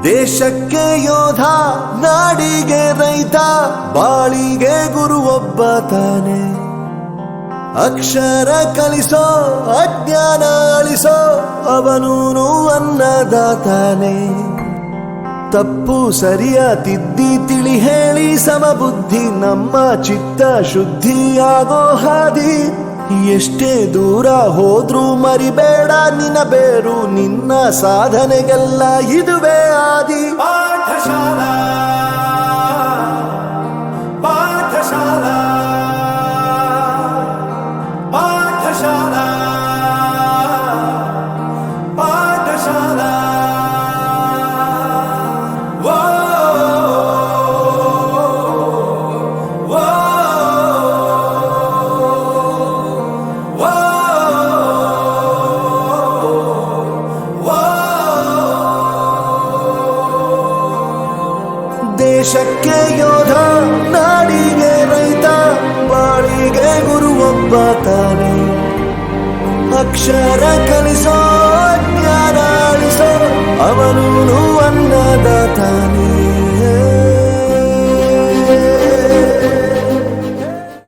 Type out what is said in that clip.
ದೇಶಕ್ಕೆ ಯೋಧ, ನಾಡಿಗೆ ರೈತ, ಬಾಳಿಗೆ ಗುರು ಒಬ್ಬ ತಾನೆ. ಅಕ್ಷರ ಕಲಿಸೋ, ಅಜ್ಞಾನ ಅಳಿಸೋ, ಅವನೂನು ಅನ್ನದಾತಾನೆ. ತಪ್ಪು ಸರಿಯ ತಿದ್ದಿ ತಿಳಿ ಹೇಳಿ ಸಮಬುದ್ಧಿ ನಮ್ಮ ಚಿತ್ತ ಶುದ್ಧಿಯಾಗೋ ಹಾದಿ. ಎಷ್ಟೇ ದೂರ ಹೋದ್ರೂ ಮರಿಬೇಡ ನಿನ್ನ ಬೇರು, ನಿನ್ನ ಸಾಧನೆಗೆಲ್ಲ ಇದುವೇ ಆದಿ. ಪಾಠಶಾಲಾ ಪಾಠಶಾಲಾ ಪಾಠಶಾಲಾ ಪಾಠಶಾಲಾ. ದೇಶಕ್ಕೆ ಯೋಧ, ನಾಡಿಗೆ ರೈತ, ಬಾಳಿಗೆ ಗುರು ಒಬ್ಬ ತಾನೆ. ಅಕ್ಷರ ಕಲಿಸೋ, ಜ್ಞಾನ ಅಳಿಸೋ, ಅವನು